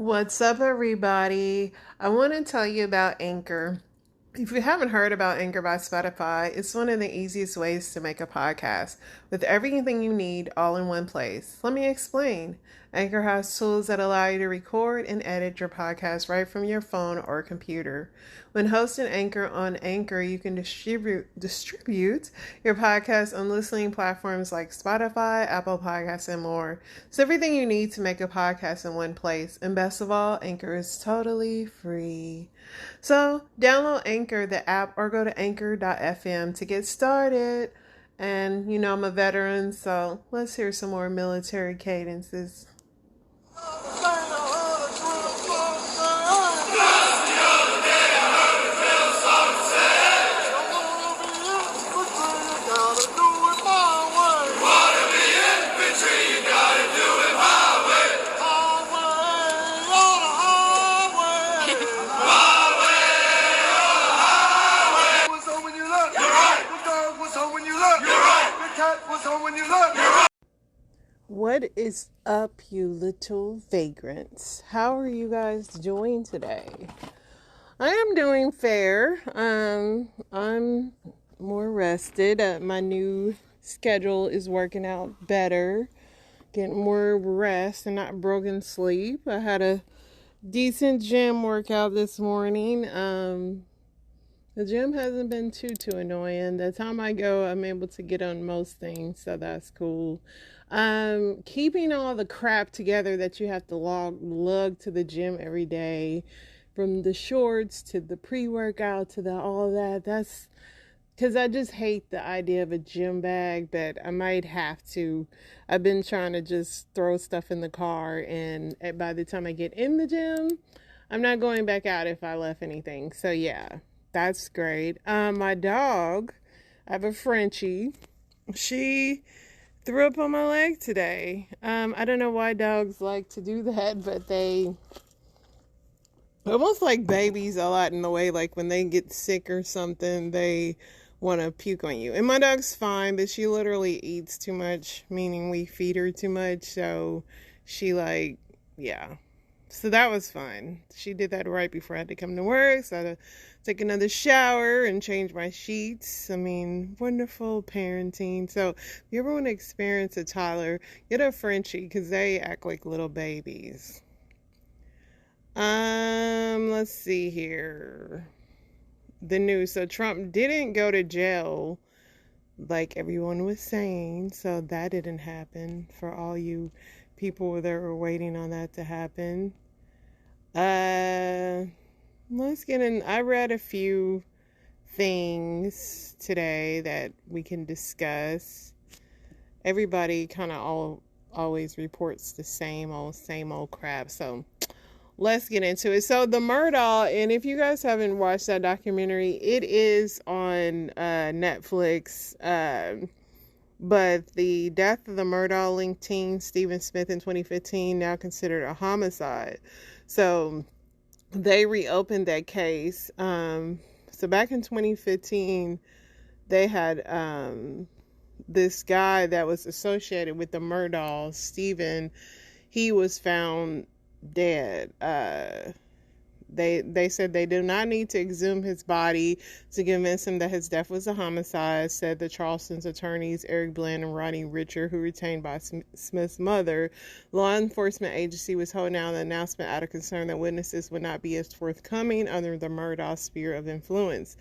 What's up, everybody? I want to tell you about Anchor. If you haven't heard about Anchor by Spotify, it's one of the easiest ways to make a podcast with everything you need all in one place. Let me explain. Anchor has tools that allow you to record and edit your podcast right from your phone or computer. When hosting Anchor on Anchor, you can distribute your podcast on listening platforms like Spotify, Apple Podcasts, and more. It's everything you need to make a podcast in one place. And best of all, Anchor is totally free. So download Anchor, the app, or go to anchor.fm to get started. And I'm a veteran, so let's hear some more military cadences. What is up, you little vagrants? How are you guys doing today? I am doing fair. I'm more rested. My new schedule is working out better. Getting more rest and not broken sleep. I had a decent gym workout this morning. The gym hasn't been too annoying. The time I go, I'm able to get on most things, so that's cool. Keeping all the crap together that you have to lug to the gym every day, from the shorts to the pre-workout to all that's because I just hate the idea of a gym bag, but I might have to. I've been trying to just throw stuff in the car, and by the time I get in the gym, I'm not going back out if I left anything. So yeah, that's great. My dog, I have a Frenchie. She threw up on my leg today. I don't know why dogs like to do that, but they almost like babies a lot in the way, like when they get sick or something, they want to puke on you. And my dog's fine, but she literally eats too much, meaning we feed her too much. So she yeah. So that was fun. She did that right before I had to come to work. So I had to take another shower and change my sheets. I mean, wonderful parenting. So if you ever want to experience a toddler, get a Frenchie because they act like little babies. Let's see here. The news. So Trump didn't go to jail like everyone was saying. So that didn't happen for all you people that were waiting on that to happen. Let's get in. I read a few things today that we can discuss. Everybody kind of always reports the same old crap. So let's get into it. So the Murdaugh, and if you guys haven't watched that documentary, it is on Netflix. But the death of the Murdaugh-linked teen Stephen Smith in 2015 now considered a homicide. So they reopened that case. So back in 2015, they had this guy that was associated with the Murdaugh, Stephen. He was found dead. They said they do not need to exhume his body to convince him that his death was a homicide, said the Charleston's attorneys Eric Bland and Rodney Richer, who retained by Smith's mother. Law enforcement agency was holding out an announcement out of concern that witnesses would not be as forthcoming under the Murdaugh sphere of influence.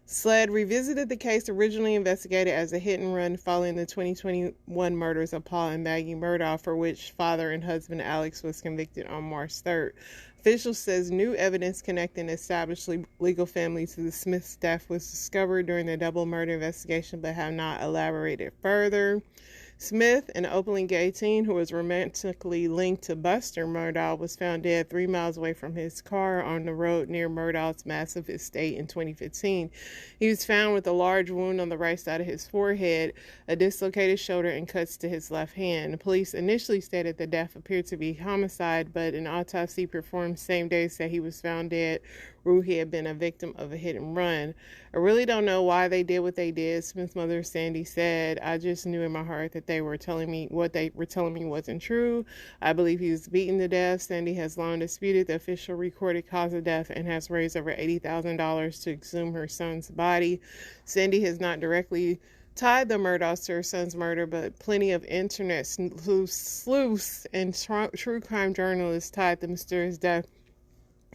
SLED revisited the case originally investigated as a hit and run following the 2021 murders of Paul and Maggie Murdaugh, for which father and husband Alex was convicted on March 3rd. Officials says new evidence connecting established legal families to the Smith's death was discovered during the double murder investigation, but have not elaborated further. Smith, an openly gay teen who was romantically linked to Buster Murdaugh, was found dead 3 miles away from his car on the road near Murdaugh's massive estate in 2015. He was found with a large wound on the right side of his forehead, a dislocated shoulder, and cuts to his left hand. The police initially stated the death appeared to be homicide, but an autopsy performed same day said he was found dead ruled he had been a victim of a hit and run. I really don't know why they did what they did, Smith's mother Sandy said. I just knew in my heart that they were telling me what they were telling me wasn't true. I believe he was beaten to death. Sandy has long disputed the official recorded cause of death and has raised over $80,000 to exhume her son's body. Sandy has not directly tied the Murdaughs to her son's murder, but plenty of internet sleuths and true crime journalists tied the mysterious death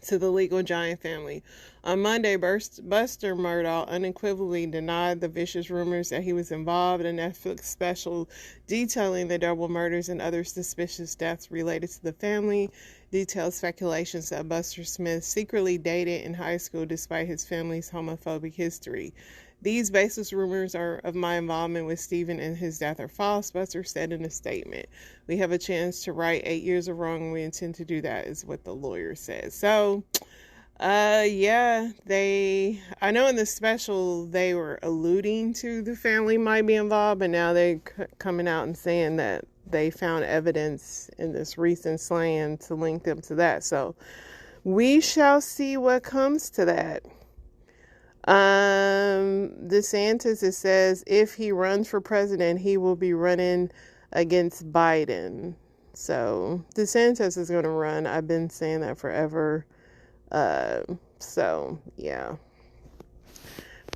to the legal giant family. On Monday, Buster Murdaugh unequivocally denied the vicious rumors that he was involved in a Netflix special detailing the double murders and other suspicious deaths related to the family. Detailed speculations that Buster Smith secretly dated in high school despite his family's homophobic history. These baseless rumors of my involvement with Stephen and his death are false, Buster said in a statement. We have a chance to right 8 years of wrong, and we intend to do that, is what the lawyer says. So, yeah, I know in the special they were alluding to the family might be involved, but now they're coming out and saying that they found evidence in this recent slaying to link them to that. So, we shall see what comes to that. DeSantis, it says if he runs for president, he will be running against Biden. So DeSantis is going to run. I've been saying that forever. So yeah.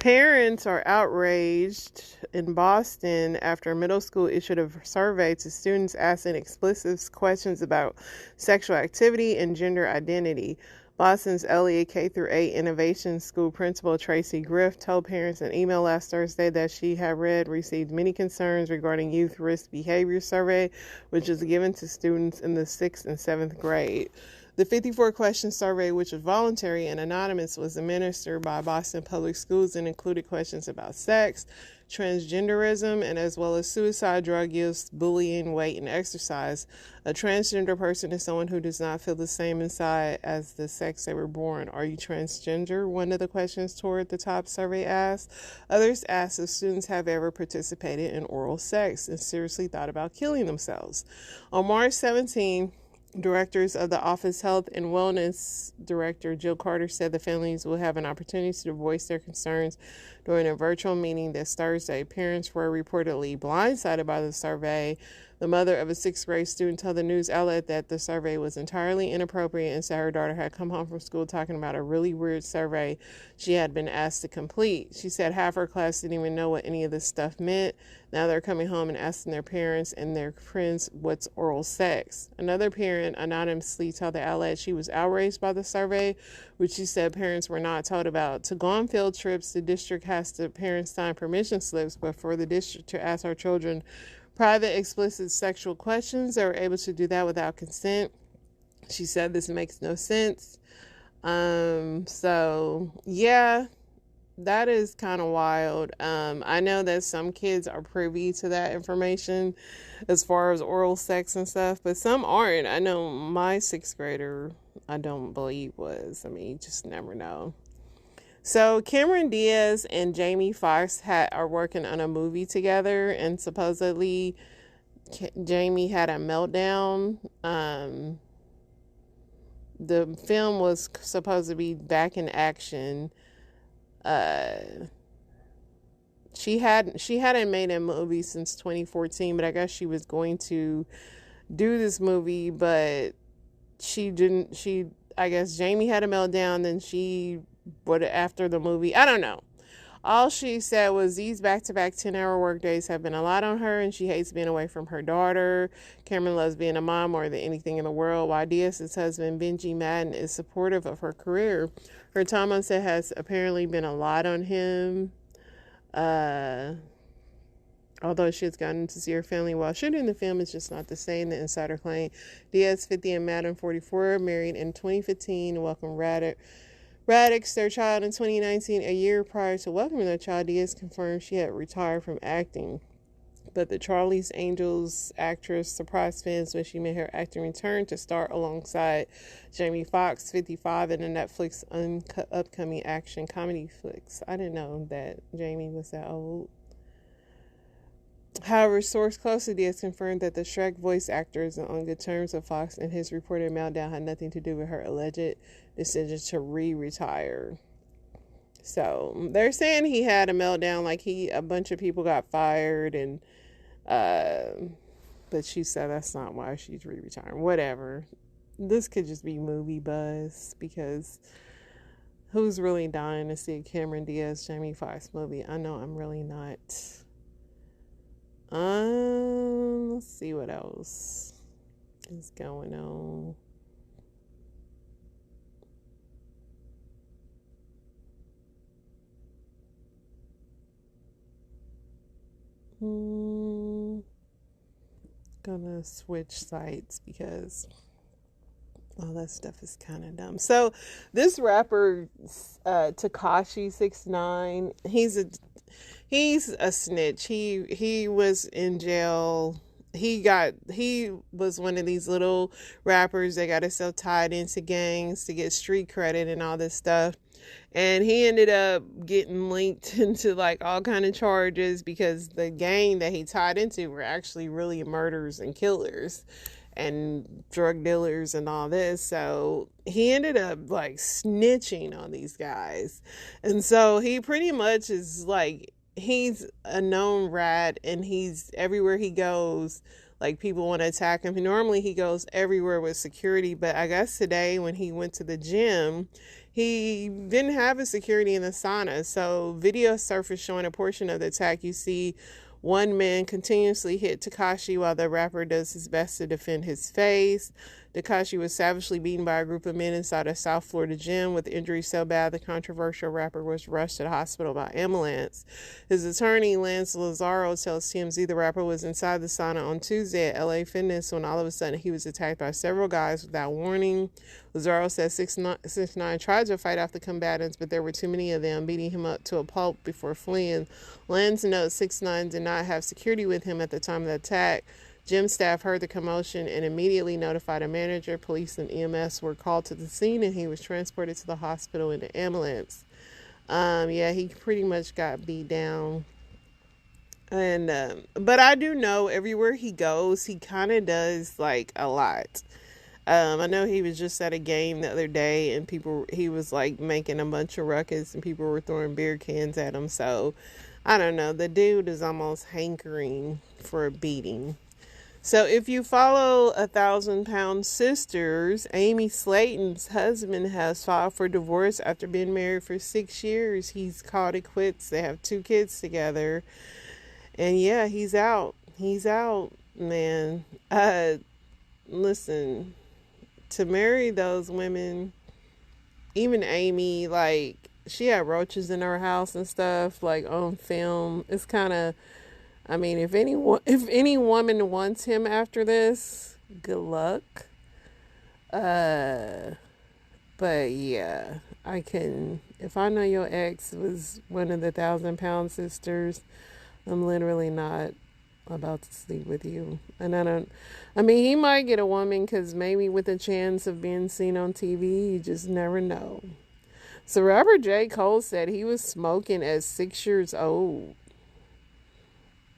Parents are outraged in Boston after middle school issued a survey to students asking explicit questions about sexual activity and gender identity. Boston's Elliott K-8 Innovation School Principal Tracy Griff told parents in an email last Thursday that she had received many concerns regarding youth risk behavior survey, which is given to students in the 6th and 7th grade. The 54-question survey, which was voluntary and anonymous, was administered by Boston Public Schools and included questions about sex, transgenderism, and as well as suicide, drug use, bullying, weight, and exercise. A transgender person is someone who does not feel the same inside as the sex they were born. Are you transgender? One of the questions toward the top survey asked. Others asked if students have ever participated in oral sex and seriously thought about killing themselves. On March 17, Directors of the Office Health and Wellness Director Jill Carter said the families will have an opportunity to voice their concerns during a virtual meeting this Thursday. Parents were reportedly blindsided by the survey. The mother of a 6th grade student told the news outlet that the survey was entirely inappropriate and said her daughter had come home from school talking about a really weird survey she had been asked to complete. She said half her class didn't even know what any of this stuff meant. Now they're coming home and asking their parents and their friends what's oral sex. Another parent anonymously told the outlet she was outraged by the survey, which she said parents were not told about. To go on field trips, the district has to parents sign permission slips, but for the district to ask our children private, explicit sexual questions, they were able to do that without consent. She said this makes no sense. So yeah, that is kind of wild. I know that some kids are privy to that information as far as oral sex and stuff, but some aren't. I know my 6th grader, I don't believe was. I mean, you just never know. So Cameron Diaz and Jamie Foxx are working on a movie together, and supposedly Jamie had a meltdown. The film was supposed to be back in action. She hadn't made a movie since 2014, but I guess she was going to do this movie, but she didn't. I guess Jamie had a meltdown, but after the movie, I don't know. All she said was these back-to-back 10-hour workdays have been a lot on her, and she hates being away from her daughter. Cameron loves being a mom more than anything in the world, while Diaz's husband, Benji Madden, is supportive of her career. Her time on set has apparently been a lot on him. Although she has gotten to see her family while shooting the film, it's just not the same, the insider claimed. Diaz, 50, and Madden, 44, married in 2015 and welcomed Radix, their child, in 2019. A year prior to welcoming their child, Diaz confirmed she had retired from acting. But the Charlie's Angels actress surprised fans when she made her acting return to star alongside Jamie Foxx, 55, in the Netflix upcoming action comedy flicks. I didn't know that Jamie was that old. However, source close to Diaz confirmed that the Shrek voice actor is on good terms with Fox, and his reported meltdown had nothing to do with her alleged decision to retire. So they're saying he had a meltdown, like a bunch of people got fired, and but she said that's not why she's retiring. Whatever. This could just be movie buzz, because who's really dying to see a Cameron Diaz, Jamie Foxx movie? I know I'm really not. Let's see what else is going on. Gonna switch sites because all that stuff is kind of dumb. So this rapper, Tekashi 6ix9ine, he's a snitch. He was in jail. He was one of these little rappers that got himself tied into gangs to get street credit and all this stuff. And he ended up getting linked into like all kind of charges because the gang that he tied into were actually really murderers and killers and drug dealers and all this. So he ended up like snitching on these guys. And so he pretty much is like, he's a known rat, and he's everywhere he goes, like people want to attack him. Normally he goes everywhere with security, but I guess today when he went to the gym, he didn't have a security in the sauna. So video surfaced showing a portion of the attack. You see one man continuously hit Tekashi while the rapper does his best to defend his face. Tekashi was savagely beaten by a group of men inside a South Florida gym with injuries so bad the controversial rapper was rushed to the hospital by ambulance. His attorney, Lance Lazaro, tells TMZ the rapper was inside the sauna on Tuesday at LA Fitness when all of a sudden he was attacked by several guys without warning. Lazaro says 6ix9ine tried to fight off the combatants, but there were too many of them, beating him up to a pulp before fleeing. Lance notes 6ix9ine did not have security with him at the time of the attack. Gym staff heard the commotion and immediately notified a manager. Police and EMS were called to the scene, and he was transported to the hospital in an ambulance. He pretty much got beat down. And but I do know everywhere he goes, he kind of does like a lot. I know he was just at a game the other day, and he was like making a bunch of ruckus, and people were throwing beer cans at him. So I don't know. The dude is almost hankering for a beating. So if you follow 1,000 Pound Sisters, Amy Slayton's husband has filed for divorce after being married for 6 years. He's called it quits. They have 2 kids together. And yeah, he's out. He's out, man. Listen, to marry those women, even Amy, like, she had roaches in her house and stuff, like on film. It's kind of, I mean, if any woman wants him after this, good luck. But yeah, if I know your ex was one of the 1,000 Pound Sisters, I'm literally not about to sleep with you. And he might get a woman because maybe with a chance of being seen on TV, you just never know. So rapper J. Cole said he was smoking at 6 years old.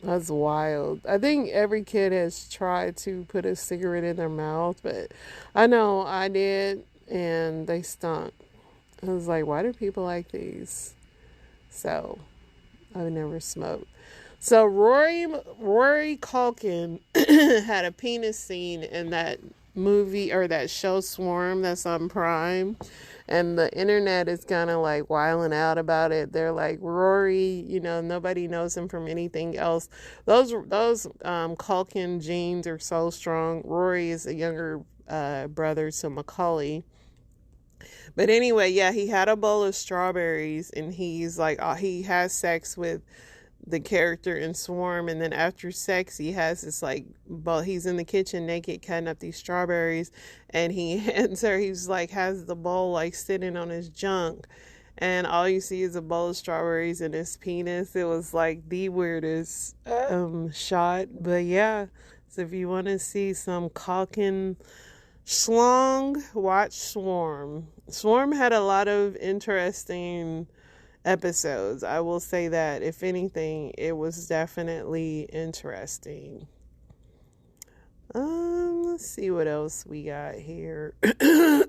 That's wild. I think every kid has tried to put a cigarette in their mouth, but I know I did, and they stunk. I was like, why do people like these? So I've never smoked. So Rory Culkin had a penis scene in that movie or that show Swarm that's on Prime, and the internet is kind of like wilding out about it. They're like, Rory, nobody knows him from anything else. Those Culkin genes are so strong. Rory is a younger brother to Macaulay. But anyway, yeah, he had a bowl of strawberries, and he's like, he has sex with the character in Swarm, and then after sex he has this like he's in the kitchen naked cutting up these strawberries, and he he's like has the bowl like sitting on his junk, and all you see is a bowl of strawberries and his penis. It was like the weirdest shot. But yeah, so if you want to see some Calkin schlong, watch Swarm. Swarm had a lot of interesting episodes. I will say that, if anything, it was definitely interesting. Let's see what else we got here. I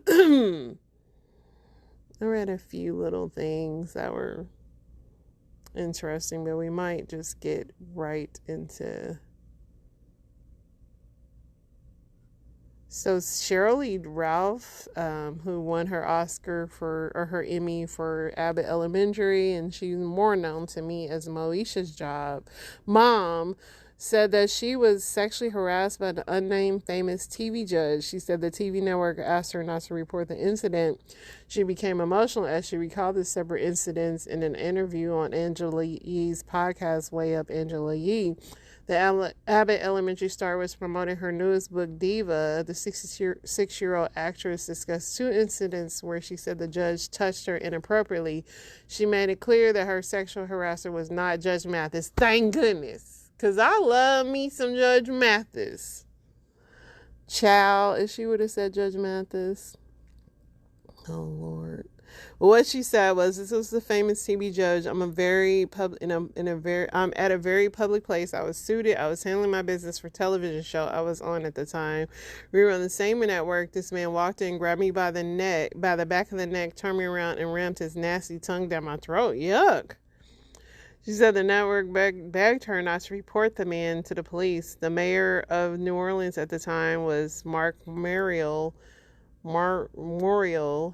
read a few little things that were interesting, but we might just get right into. So Shirley Ralph, who won her her Emmy for Abbott Elementary, and she's more known to me as Moesha's mom, said that she was sexually harassed by an unnamed famous TV judge. She said the TV network asked her not to report the incident. She became emotional as she recalled the separate incidents in an interview on Angela Yee's podcast, Way Up Angela Yee. The Abbott Elementary star was promoting her newest book, Diva. The 66-year-old actress discussed 2 incidents where she said the judge touched her inappropriately. She made it clear that her sexual harasser was not Judge Mathis. Thank goodness, because I love me some Judge Mathis. Child, if she would have said Judge Mathis. Oh, Lord. What she said was, this was the famous TV judge. I'm at a very public place. I was suited. I was handling my business for television show I was on at the time. We were on the same network. This man walked in, grabbed me by the back of the neck, turned me around, and rammed his nasty tongue down my throat. Yuck. She said the network begged her not to report the man to the police. The mayor of New Orleans at the time was Mark Morial.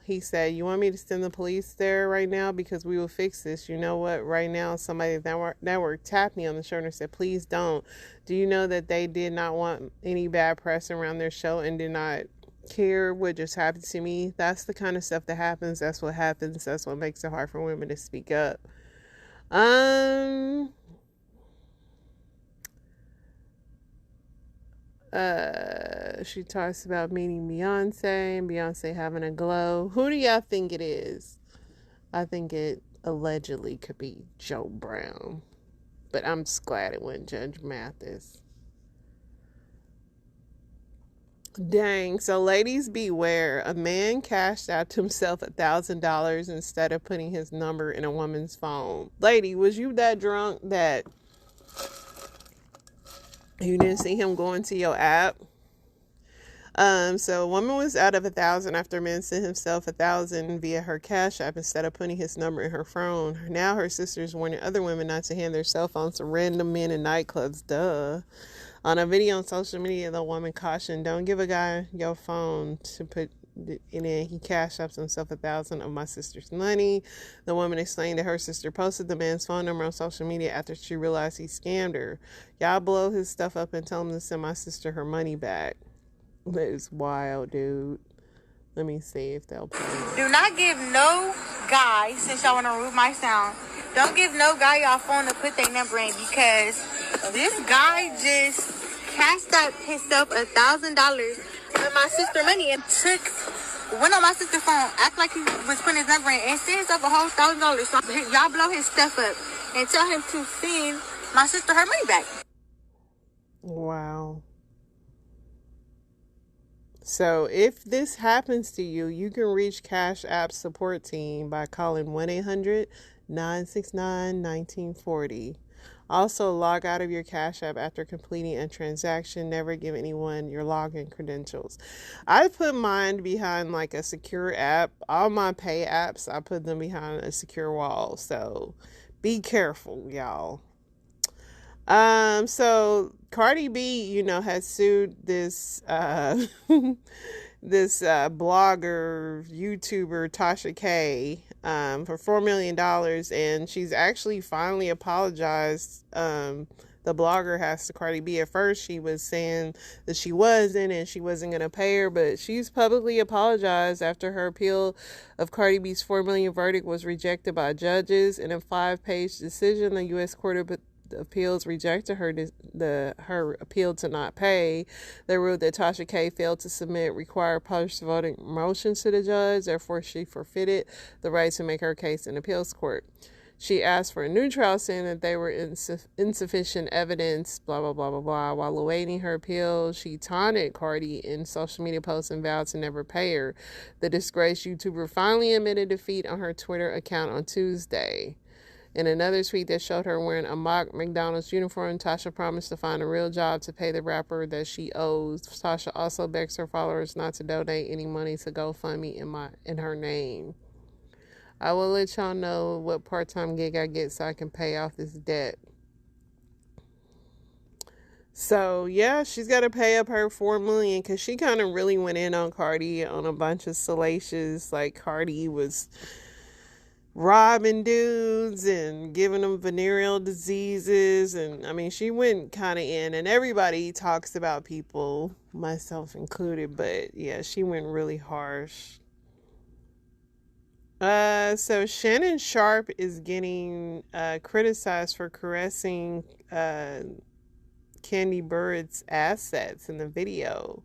He said, "You want me to send the police there right now? Because we will fix this. You know what? Right now, somebody at that network tapped me on the shoulder and said, please don't. Do you know that they did not want any bad press around their show and did not care what just happened to me? That's the kind of stuff that happens. That's what happens. That's what makes it hard for women to speak up." She talks about meeting Beyonce and Beyonce having a glow. Who do y'all think it is? I think it allegedly could be Joe Brown, but I'm just glad it wasn't Judge Mathis. Dang. So ladies beware. A man cashed out to himself $1,000 instead of putting his number in a woman's phone. Lady, was you that drunk that you didn't see him go into your app? So a woman was out of $1,000 after a man sent himself $1,000 via her Cash App instead of putting his number in her phone. Now her sister is warning other women not to hand their cell phones to random men in nightclubs. Duh. On a video on social media, the woman cautioned, "Don't give a guy your phone to put in it. He cashed up himself $1,000 of my sister's money." The woman explained that her sister posted the man's phone number on social media after she realized he scammed her. "Y'all blow his stuff up and tell him to send my sister her money back." It's wild, dude. Let me see if they'll play it. Do not give no guy, since y'all want to remove my sound, don't give no guy your phone to put their number in, because this guy just cashed out himself $1,000 of my sister money and went on my sister's phone, act like he was putting his number in, and sent himself a whole $1,000. So y'all blow his stuff up and tell him to send my sister her money back. Wow. So if this happens to you, you can reach Cash App support team by calling 1-800-969-1940. Also, log out of your Cash App after completing a transaction. Never give anyone your login credentials. I put mine behind like a secure app. All my pay apps, I put them behind a secure wall. So be careful, y'all. So Cardi B, has sued this this blogger, YouTuber, Tasha K, for $4 million, and she's actually finally apologized. The blogger has to Cardi B. At first, she was saying that she wasn't going to pay her, but she's publicly apologized after her appeal of Cardi B's $4 million verdict was rejected by judges. In a 5-page decision, the U.S. Court of Appeals rejected her appeal to not pay. They ruled that Tasha K failed to submit required post-voting motions to the judge. Therefore, she forfeited the right to make her case in appeals court. She asked for a new trial, saying that they were insufficient evidence, blah, blah, blah, blah, blah. While awaiting her appeal, she taunted Cardi in social media posts and vowed to never pay her. The disgraced YouTuber finally admitted defeat on her Twitter account on Tuesday. In another tweet that showed her wearing a mock McDonald's uniform, Tasha promised to find a real job to pay the rapper that she owes. Tasha also begs her followers not to donate any money to GoFundMe in her name. I will let y'all know what part-time gig I get so I can pay off this debt. So, yeah, she's got to pay up her $4 million because she kind of really went in on Cardi on a bunch of salacious, like Cardi was robbing dudes and giving them venereal diseases. And, I mean, she went kind of in. And everybody talks about people, myself included. But, yeah, she went really harsh. So Shannon Sharp is getting criticized for caressing Kandi Burrutt's assets in the video.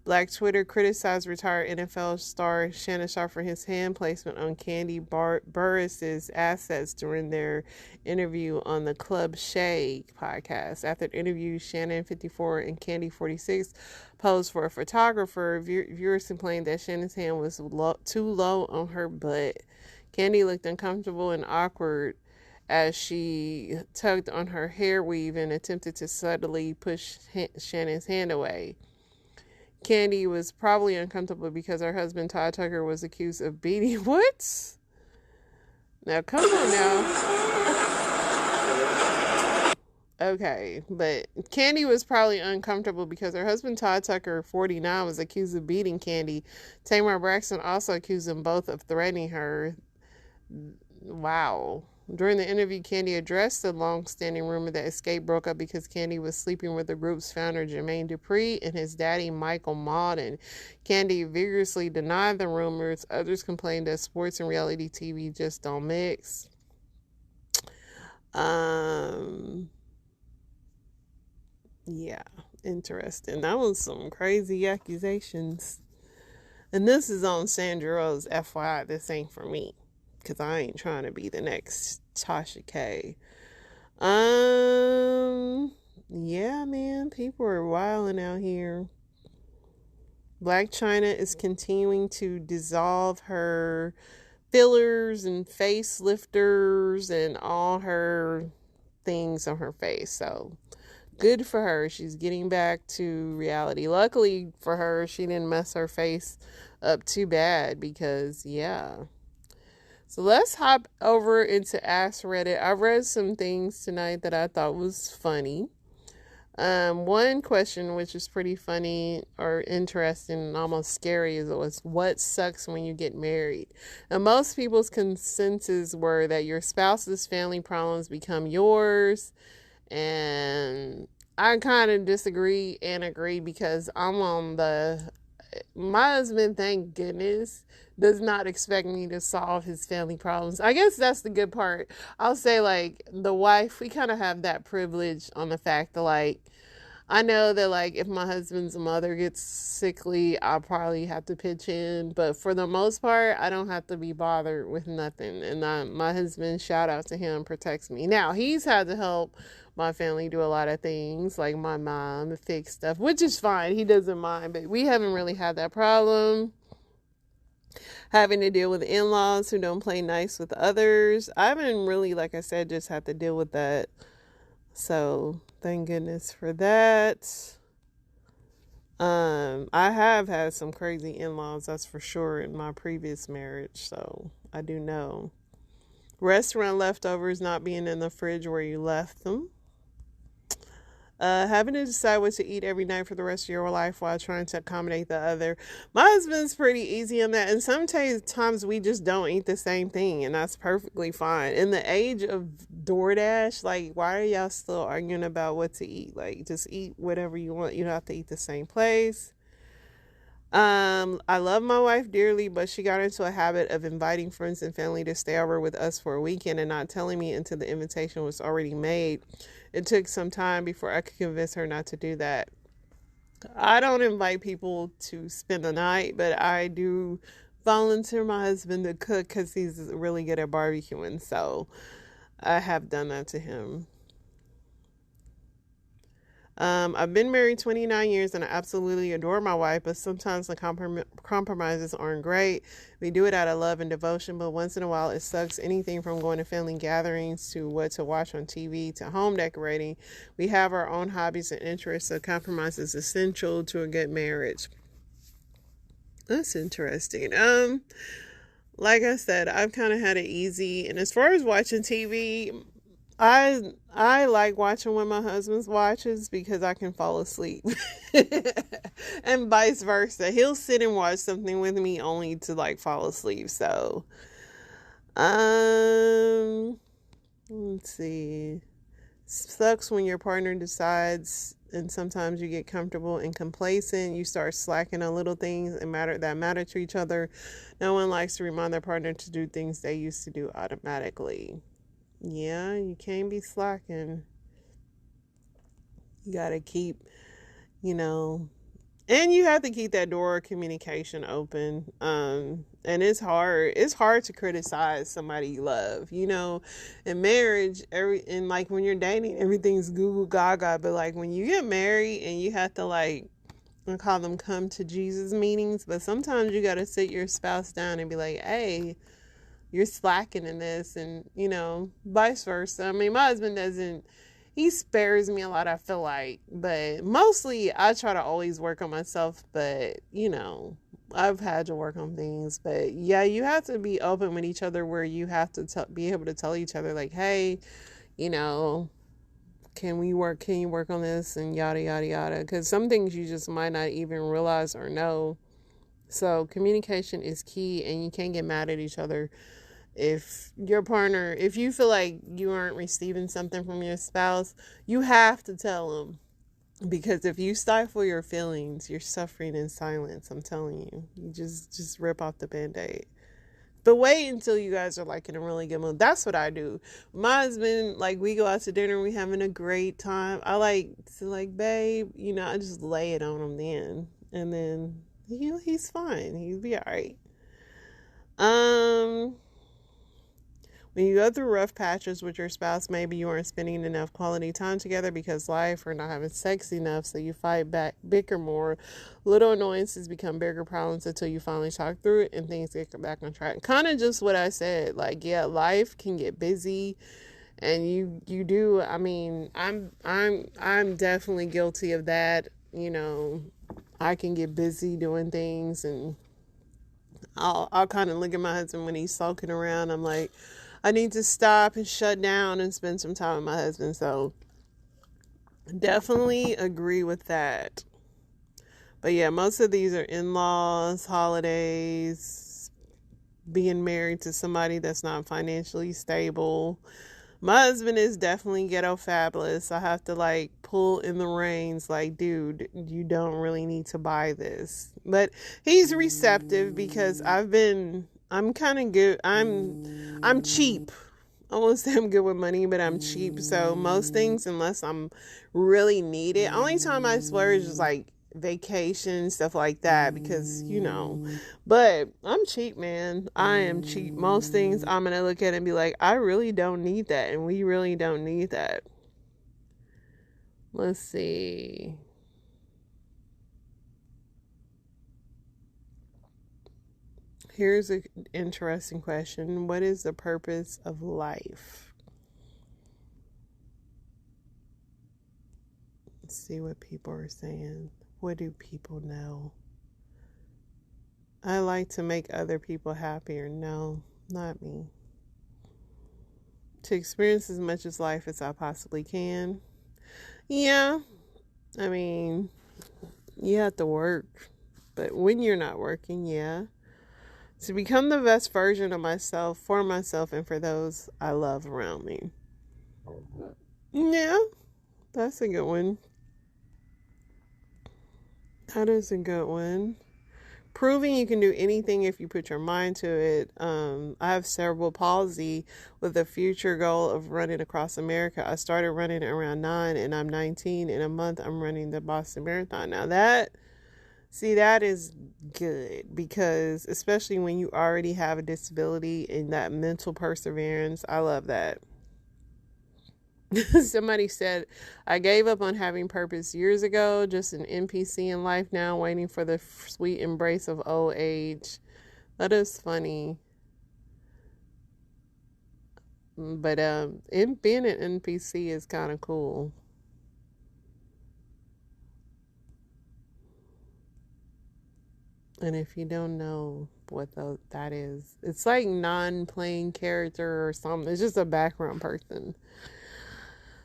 Black Twitter criticized retired NFL star Shannon Sharp for his hand placement on Kandi Burrutt's assets during their interview on the Club Shay podcast. After the interview, Shannon, 54, and Kandi, 46, posed for a photographer. Viewers complained that Shannon's hand was too low on her butt. Kandi looked uncomfortable and awkward as she tugged on her hair weave and attempted to subtly push Shannon's hand away. Kandi was probably uncomfortable because her husband, Todd Tucker, was accused of beating... What? Now, come on now. Okay, but Kandi was probably uncomfortable because her husband, Todd Tucker, 49, was accused of beating Kandi. Tamar Braxton also accused them both of threatening her. Wow. During the interview, Kandi addressed the long-standing rumor that Escape broke up because Kandi was sleeping with the group's founder, Jermaine Dupri, and his daddy, Michael Malden. Kandi vigorously denied the rumors. Others complained that sports and reality TV just don't mix. Yeah, interesting. That was some crazy accusations. And this is on Sandra Rose, FYI. This ain't for me. Because I ain't trying to be the next Tasha K. Yeah, man. People are wilding out here. Blac Chyna is continuing to dissolve her fillers and facelifters and all her things on her face. So, good for her. She's getting back to reality. Luckily for her, she didn't mess her face up too bad because, yeah. So let's hop over into Ask Reddit. I read some things tonight that I thought was funny. One question, which is pretty funny or interesting and almost scary, was what sucks when you get married? And most people's consensus were that your spouse's family problems become yours. And I kind of disagree and agree because my husband, thank goodness, does not expect me to solve his family problems. I guess that's the good part. I'll say, like, the wife, we kind of have that privilege on the fact that, like, I know that, like, if my husband's mother gets sickly, I'll probably have to pitch in. But for the most part, I don't have to be bothered with nothing. And my husband, shout out to him, protects me. Now, he's had to help my family do a lot of things, like my mom fix stuff, which is fine. He doesn't mind. But we haven't really had that problem. Having to deal with in-laws who don't play nice with others. I haven't really, like I said, just had to deal with that. So, thank goodness for that. I have had some crazy in-laws, that's for sure, in my previous marriage. So, I do know. Restaurant leftovers not being in the fridge where you left them. Having to decide what to eat every night for the rest of your life while trying to accommodate the other. My husband's pretty easy on that. And sometimes we just don't eat the same thing. And that's perfectly fine. In the age of DoorDash, like, why are y'all still arguing about what to eat? Like, just eat whatever you want. You don't have to eat the same place. I love my wife dearly, but she got into a habit of inviting friends and family to stay over with us for a weekend and not telling me until the invitation was already made. It took some time before I could convince her not to do that. I don't invite people to spend the night, but I do volunteer my husband to cook because he's really good at barbecuing. So I have done that to him. I've been married 29 years and I absolutely adore my wife, but sometimes the compromises aren't great. We do it out of love and devotion, but once in a while it sucks. Anything from going to family gatherings to what to watch on TV to home decorating. We have our own hobbies and interests, so compromise is essential to a good marriage. That's interesting. Like I said, I've kind of had it easy, and as far as watching TV, I like watching when my husband watches because I can fall asleep. And vice versa. He'll sit and watch something with me only to like fall asleep. So let's see. Sucks when your partner decides, and sometimes you get comfortable and complacent. You start slacking on little things that matter to each other. No one likes to remind their partner to do things they used to do automatically. Yeah, you can't be slacking. You gotta keep, and you have to keep that door of communication open. And it's hard. It's hard to criticize somebody you love. In marriage, and like when you're dating, everything's Google Gaga. But like when you get married and you have to I call them come to Jesus meetings. But sometimes you gotta sit your spouse down and be like, hey, you're slacking in this, and vice versa. I mean, my husband he spares me a lot, I feel like, but mostly I try to always work on myself, but I've had to work on things. But yeah, you have to be open with each other, where you have to be able to tell each other like, hey, can you work on this, and yada yada yada, because some things you just might not even realize or know. So communication is key, and you can't get mad at each other if you feel like you aren't receiving something from your spouse. You have to tell them, because if you stifle your feelings, you're suffering in silence. I'm telling you, you just rip off the Band-Aid. But wait until you guys are like in a really good mood. That's what I do. My husband, like, we go out to dinner, we having a great time. I like to babe, I just lay it on him then, and then he's fine. He'll be all right. When you go through rough patches with your spouse, maybe you aren't spending enough quality time together because life, or not having sex enough, so you fight back, bicker more. Little annoyances become bigger problems until you finally talk through it and things get back on track. Kind of just what I said. Like, yeah, life can get busy, and you do. I mean, I'm definitely guilty of that. I can get busy doing things, and I'll kind of look at my husband when he's sulking around. I'm like, I need to stop and shut down and spend some time with my husband. So definitely agree with that. But yeah, most of these are in-laws, holidays, being married to somebody that's not financially stable. My husband is definitely ghetto fabulous. I have to pull in the reins, like, dude, you don't really need to buy this. But he's receptive because I'm kind of good. I'm cheap. I won't say I'm good with money, but I'm cheap. So most things, unless I'm really needed, only time I splurge is vacation, stuff like that, because but I'm cheap, man. I am cheap. Most things I'm gonna look at and be like, I really don't need that, and we really don't need that. Let's see. Here's an interesting question. What is the purpose of life? Let's see what people are saying. What do people know? I like to make other people happier. No, not me. To experience as much of life as I possibly can. Yeah, I mean, you have to work. But when you're not working, yeah. To become the best version of myself, for myself, and for those I love around me. Yeah, that's a good one. That is a good one. Proving you can do anything if you put your mind to it. I have cerebral palsy with a future goal of running across America. I started running around 9 and I'm 19. In a month, I'm running the Boston Marathon. Now that is good, because especially when you already have a disability and that mental perseverance, I love that. Somebody said, I gave up on having purpose years ago, just an NPC in life now, waiting for the sweet embrace of old age. That is funny. But being an NPC is kind of cool. And if you don't know what that is, it's like non-playing character or something. It's just a background person.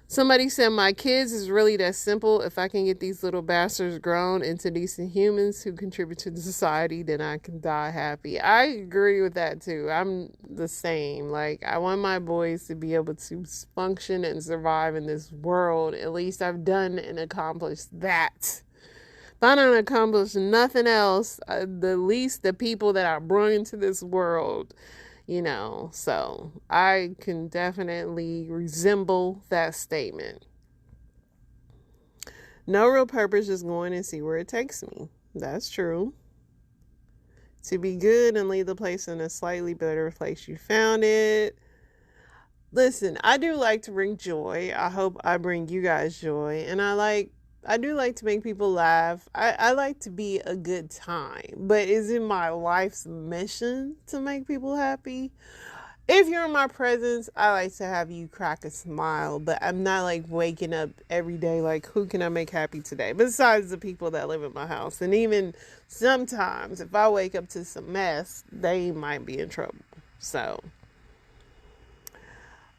Somebody said, my kids is really that simple. If I can get these little bastards grown into decent humans who contribute to the society, then I can die happy. I agree with that too. I'm the same. Like, I want my boys to be able to function and survive in this world. At least I've done and accomplished that. If I don't accomplish nothing else, the least the people that I brought into this world, so I can definitely resemble that statement. No real purpose, just going and see where it takes me. That's true. To be good and leave the place in a slightly better place you found it. Listen, I do like to bring joy. I hope I bring you guys joy. And I do like to make people laugh. I like to be a good time. But is it my life's mission to make people happy? If you're in my presence, I like to have you crack a smile. But I'm not like waking up every day like, who can I make happy today? Besides the people that live in my house. And even sometimes if I wake up to some mess, they might be in trouble. So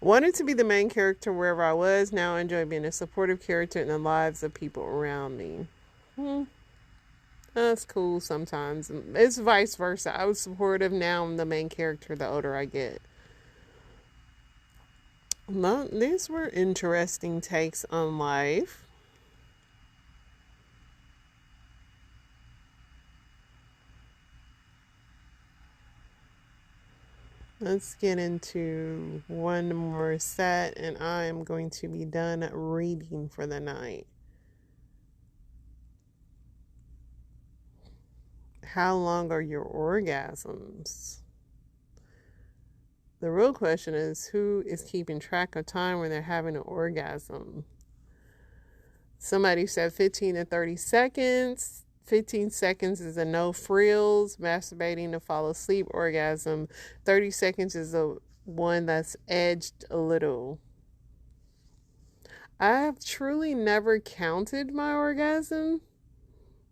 wanted to be the main character wherever I was. Now I enjoy being a supportive character in the lives of people around me. That's cool sometimes. It's vice versa. I was supportive. Now I'm the main character the older I get. Well, these were interesting takes on life. Let's get into one more set and I am going to be done reading for the night. How long are your orgasms? The real question is, who is keeping track of time when they're having an orgasm? Somebody said 15 to 30 seconds. 15 seconds is a no frills, masturbating to fall asleep orgasm. 30 seconds is a one that's edged a little. I have truly never counted my orgasm,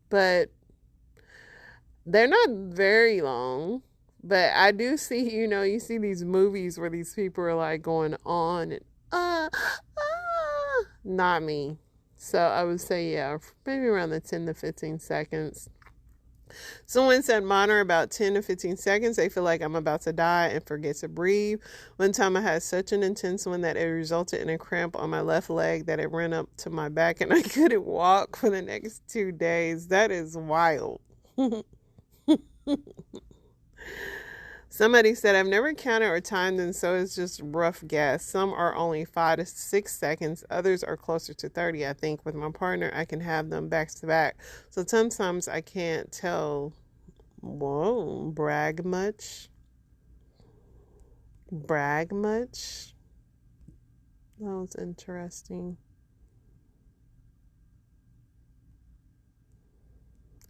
but they're not very long. But I do see, you see these movies where these people are like going on and not me. So I would say, yeah, maybe around the 10 to 15 seconds. Someone said mine are about 10 to 15 seconds. They feel like I'm about to die and forget to breathe. One time I had such an intense one that it resulted in a cramp on my left leg that it ran up to my back and I couldn't walk for the next 2 days. That is wild. Somebody said, I've never counted or timed them, so it's just rough guess. Some are only 5 to 6 seconds. Others are closer to 30. I think with my partner, I can have them back to back. So sometimes I can't tell. Whoa, brag much? Brag much? That was interesting.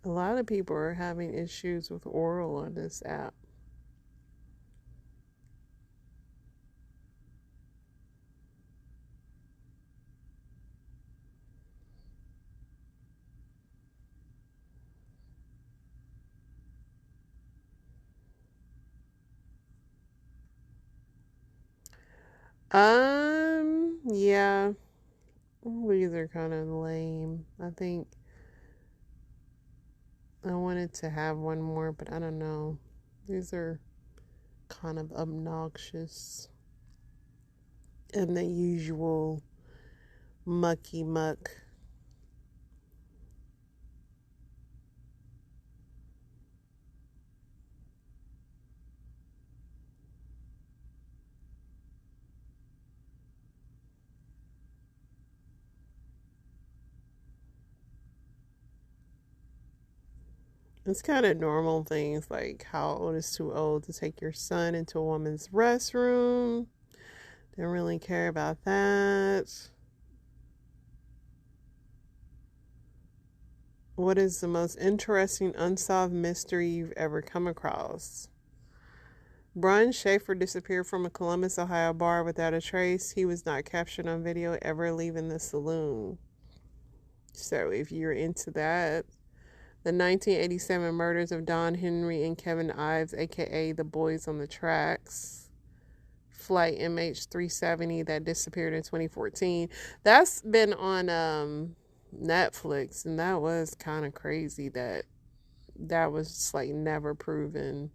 A lot of people are having issues with oral on this app. Yeah. These are kind of lame. I think I wanted to have one more, but I don't know. These are kind of obnoxious. And the usual mucky muck. It's kind of normal things like how old is too old to take your son into a woman's restroom. Didn't really care about that. What is the most interesting unsolved mystery you've ever come across? Brun Schaefer disappeared from a Columbus, Ohio bar without a trace. He was not captured on video ever leaving the saloon. So if you're into that. The 1987 murders of Don Henry and Kevin Ives, a.k.a. the Boys on the Tracks. Flight MH370 that disappeared in 2014. That's been on Netflix, and that was kind of crazy that was just, like, never proven.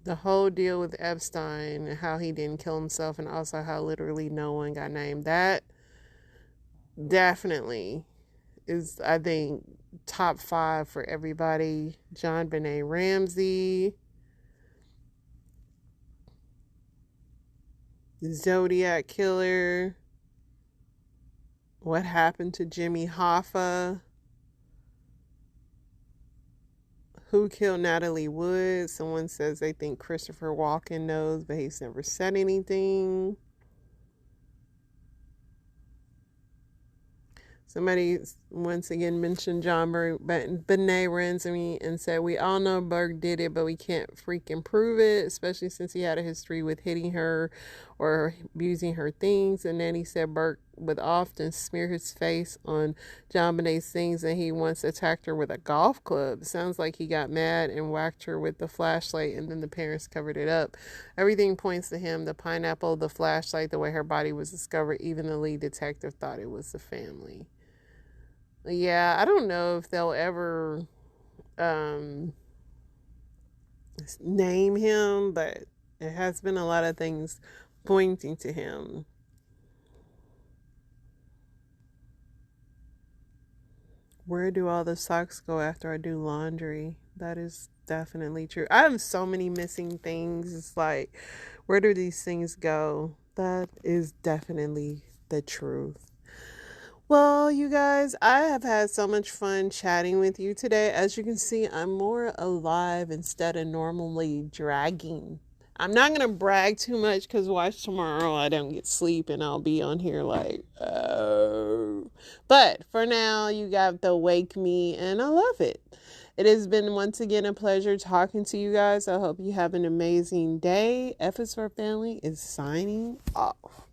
The whole deal with Epstein and how he didn't kill himself, and also how literally no one got named. That definitely is, I think, top 5 for everybody. John Benet Ramsey, Zodiac Killer, what happened to Jimmy Hoffa, who killed Natalie Wood. Someone says they think Christopher Walken knows, but he's never said anything. Somebody once again mentioned John Benet Ramsey and said, we all know Burke did it, but we can't freaking prove it, especially since he had a history with hitting her or abusing her things. And then he said Burke would often smear his face on John Benet's things, and he once attacked her with a golf club. Sounds like he got mad and whacked her with the flashlight, and then the parents covered it up. Everything points to him: the pineapple, the flashlight, the way her body was discovered. Even the lead detective thought it was the family. Yeah, I don't know if they'll ever name him, but it has been a lot of things pointing to him. Where do all the socks go after I do laundry? That is definitely true. I have so many missing things. It's like, where do these things go? That is definitely the truth. Well, you guys, I have had so much fun chatting with you today. As you can see, I'm more alive instead of normally dragging. I'm not going to brag too much because watch tomorrow I don't get sleep and I'll be on here like, oh. But for now, you got to wake me and I love it. It has been once again a pleasure talking to you guys. I hope you have an amazing day. F is for Family is signing off.